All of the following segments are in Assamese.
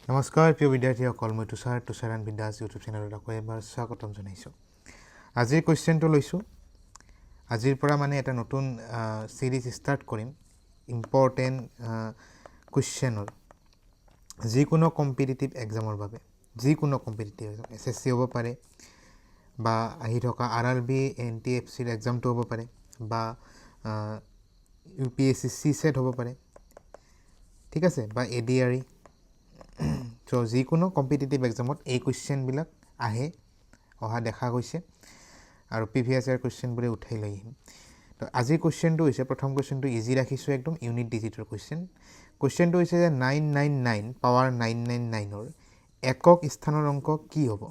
নমস্কাৰ প্ৰিয় বিদ্যাৰ্থীসকল, মই তুষাৰ ৰানবীৰ ইউটিউব চেনেলত আকৌ এবাৰ স্বাগতম জনাইছোঁ। আজিৰ কুৱেশ্যনটো লৈছোঁ। আজিৰ পৰা মানে এটা নতুন চিৰিজ ষ্টাৰ্ট কৰিম ইম্পৰ্টেণ্ট কুৱেশ্যনৰ যিকোনো কম্পিটিটিভ এক্সামৰ বাবে। যিকোনো কম্পিটিটিভ এক্সাম, SSC হ'ব পাৰে বা আহি থকা RRB NTFCৰ এক্সামটো হ'ব পাৰে বা UPSC CSET হ'ব পাৰে, ঠিক আছে, বা ADRE। চ' যিকোনো কম্পিটিটিভ এক্সামত এই কুৱেশ্যনবিলাক অহা দেখা গৈছে আৰু প্ৰিভিয়াছ ইয়াৰ কুৱেশ্যনবোৰে উঠাই লৈ আহিম। তো আজিৰ কুৱেশ্যনটো হৈছে, প্ৰথম কুৱেশ্যনটো ইজি ৰাখিছোঁ একদম, ইউনিট ডিজিটৰ কুৱেশ্যন। কুৱেশ্যনটো হৈছে যে 999 পাৱাৰ 999ৰ একক স্থানৰ অংক কি হ'ব?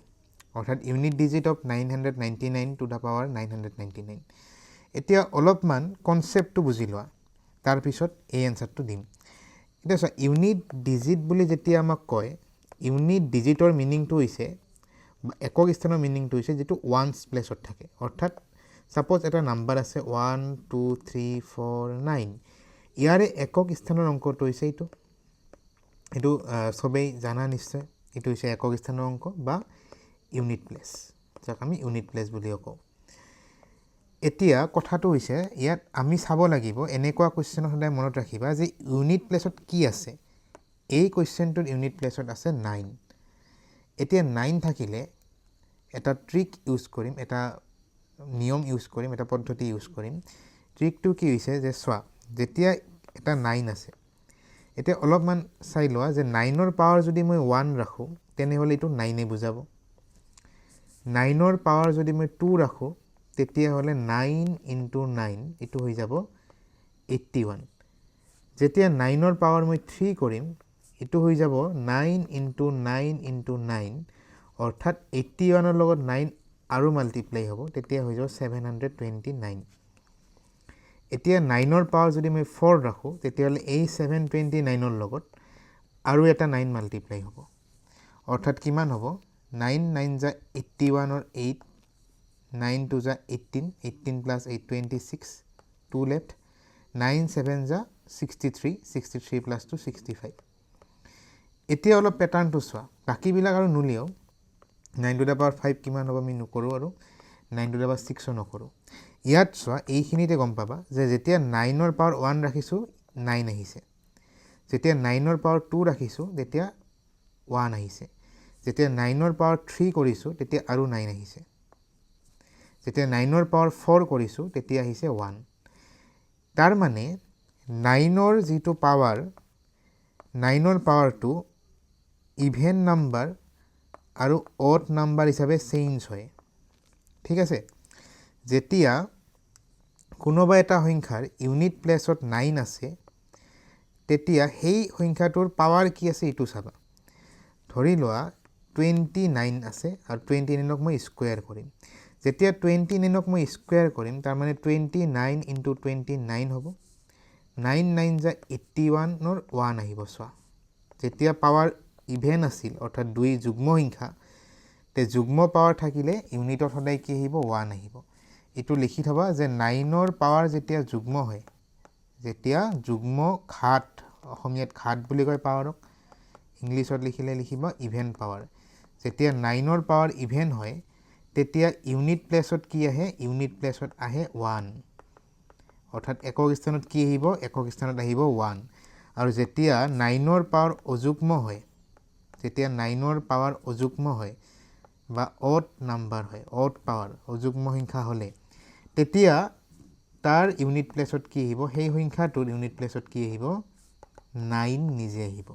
অৰ্থাৎ unit digit of 999 to the power 999। এতিয়া অলপমান কনচেপ্টটো বুজি লোৱা, তাৰপিছত এই এনচাৰটো দিম। এতিয়া চোৱা, ইউনিট ডিজিট বুলি যেতিয়া আমাক কয়, ইউনিট ডিজিটৰ মিনিংটো হৈছে, একক স্থানৰ মিনিংটো হৈছে যিটো ওৱানছ প্লেছত থাকে। অৰ্থাৎ ছাপ'জ এটা নাম্বাৰ আছে 1 2 3 4 9, ইয়াৰে একক স্থানৰ অংকটো হৈছে এইটো চবেই জানা নিশ্চয়। এইটো হৈছে একক স্থানৰ অংক বা ইউনিট প্লেচ, যাক আমি ইউনিট প্লেচ বুলিও কওঁ। এতিয়া কথাটো হৈছে, ইয়াত আমি চাব লাগিব, এনেকুৱা কুৱেশ্যনত সদায় মনত ৰাখিবা যে ইউনিট প্লেচত কি আছে। এই কুৱেশ্যনটোত ইউনিট প্লেচত আছে 9। এতিয়া 9 থাকিলে এটা ট্ৰিক ইউজ কৰিম, এটা নিয়ম ইউজ কৰিম, এটা পদ্ধতি ইউজ কৰিম। ট্ৰিকটো কি হৈছে যে চোৱা, যেতিয়া এটা 9 আছে, এতিয়া অলপমান চাই লোৱা যে 9ৰ পাৱাৰ যদি মই 1 ৰাখোঁ, তেনেহ'লে এইটো 9এ বুজাব। 9ৰ পাৱাৰ যদি মই 2 ৰাখোঁ, তেতিয়াহ'লে 9 × 9 এইটো হৈ যাব 81। যেতিয়া 9ৰ পাৱাৰ মই 3 কৰিম, এইটো হৈ যাব 9 × 9 × 9, অৰ্থাৎ 81ৰ লগত 9 আৰু মাল্টিপ্লাই হ'ব, তেতিয়া হৈ যাব 729। এতিয়া 9ৰ পাৱাৰ যদি মই 4 ৰাখোঁ, তেতিয়াহ'লে এই 729ৰ লগত আৰু এটা 9 মাল্টিপ্লাই হ'ব, অৰ্থাৎ কিমান হ'ব? 9 9 যা 81ৰ 8, 9 2 যা 18, 18 + 8 26, 2 লেফ্ট, 9 7 যা 63, 63 + 2 65। এতিয়া অলপ পেটাৰ্ণটো চোৱা, বাকীবিলাক আৰু নুলিয়াও। 9 টু দ্য পাৱাৰ 5 কিমান হ'ব আমি নকৰোঁ, আৰু 9 টু দ্য পাৱাৰ 6ও নকৰোঁ। ইয়াত চোৱা, এইখিনিতে গম পাবা যে যেতিয়া 9ৰ পাৱাৰ 1 ৰাখিছোঁ 9 আহিছে, যেতিয়া 9ৰ পাৱাৰ 2 ৰাখিছোঁ তেতিয়া 1 আহিছে, যেতিয়া 9ৰ পাৱাৰ 3 কৰিছোঁ তেতিয়া আৰু 9 আহিছে, যেতিয়া 9ৰ পাৱাৰ 4 কৰিছোঁ তেতিয়া আহিছে 1। তাৰ মানে 9ৰ যিটো পাৱাৰ, 9ৰ পাৱাৰটো ইভেন নাম্বাৰ আৰু অড নাম্বাৰ হিচাপে চেঞ্জ হয়, ঠিক আছে। যেতিয়া কোনোবা এটা সংখ্যাৰ ইউনিট প্লেচত 9 আছে, তেতিয়া সেই সংখ্যাটোৰ পাৱাৰ কি আছে এইটো চাবা। ধৰি লোৱা 29 আছে আৰু 29ক মই স্কুৱেৰ কৰিম। যেতিয়া 29ক মই স্কুৱেৰ কৰিম, তাৰমানে 29 × 29 হ'ব, 9 9 যা 81ৰ 1 আহিব। চোৱা, যেতিয়া পাৱাৰ ইভেন আছিল, অৰ্থাৎ 2 যুগ্ম সংখ্যা, তে যুগ্ম পাৱাৰ থাকিলে ইউনিটত সদায় কি আহিব? 1 আহিব। এইটো লিখি থবা যে 9ৰ পাৱাৰ যেতিয়া যুগ্ম হয়, যেতিয়া যুগ্ম ঘাত, অসমীয়াত ঘাত বুলি কয় পাৱাৰক, ইংলিছত লিখিলে লিখিবা ইভেন পাৱাৰ। যেতিয়া 9ৰ পাৱাৰ ইভেন হয়, তেতিয়া ইউনিট প্লেচত কি আহে? ইউনিট প্লেচত আহে 1, অৰ্থাৎ একক স্থানত কি আহিব? একক স্থানত আহিব 1। আৰু যেতিয়া 9ৰ পাৱাৰ অযুগ্ম হয়, যেতিয়া 9ৰ পাৱাৰ অযুগ্ম হয় বা অড নাম্বাৰ হয়, অড পাৱাৰ, অযুগ্ম সংখ্যা হ'লে, তেতিয়া তাৰ ইউনিট প্লেচত কি আহিব? সেই সংখ্যাটোৰ ইউনিট প্লেচত কি আহিব? 9 নিজে আহিব।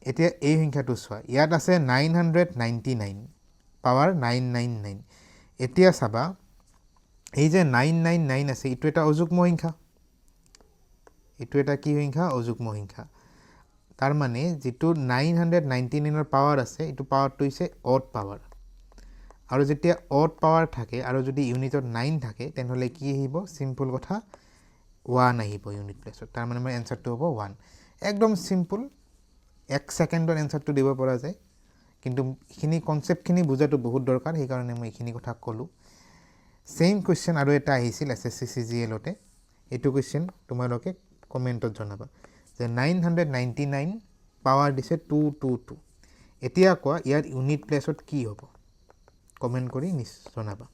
এতিয়া এই সংখ্যাটো চোৱা, ইয়াত আছে 999 পাৱাৰ 999। এতিয়া চাবা, এই যে 999 আছে, এইটো এটা অযুগ্ম সংখ্যা, এইটো এটা কি সংখ্যা? অযুগ্ম সংখ্যা। তাৰ মানে যিটো 999ৰ পাৱাৰ আছে, এইটো পাৱাৰটো হৈছে অড পাৱাৰ। আৰু যেতিয়া অড পাৱাৰ থাকে আৰু যদি ইউনিটত 9 থাকে, তেনেহ'লে কি আহিব? চিম্পল কথা, 1 আহিব ইউনিট প্লেচত। তাৰমানে মোৰ এনচাৰটো হ'ব 1। একদম চিম্পল, 1 ছেকেণ্ডৰ এনচাৰটো দিব পৰা যায়, কিন্তু এইখিনি কনচেপ্টখিনি বুজাটো বহুত দৰকাৰ, সেইকাৰণে মই এইখিনি কথা ক'লোঁ। ছেইম কুৱেশ্যন আৰু এটা আহিছিল SSC CGLতে। এইটো কুৱেশ্যন তোমালোকে কমেণ্টত জনাবা যে 999 পাৱাৰ দিছে 2 2 2 এতিয়া কোৱা ইয়াৰ ইউনিট প্লেছত কি হ'ব কমেণ্ট কৰি জনাবা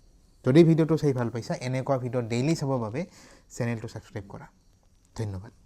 যদি ভিডিঅ'টো চাই ভাল পাইছা এনেকুৱা ভিডিঅ' ডেইলি চাবৰ বাবে চেনেলটো ছাবস্ক্ৰাইব কৰা ধন্যবাদ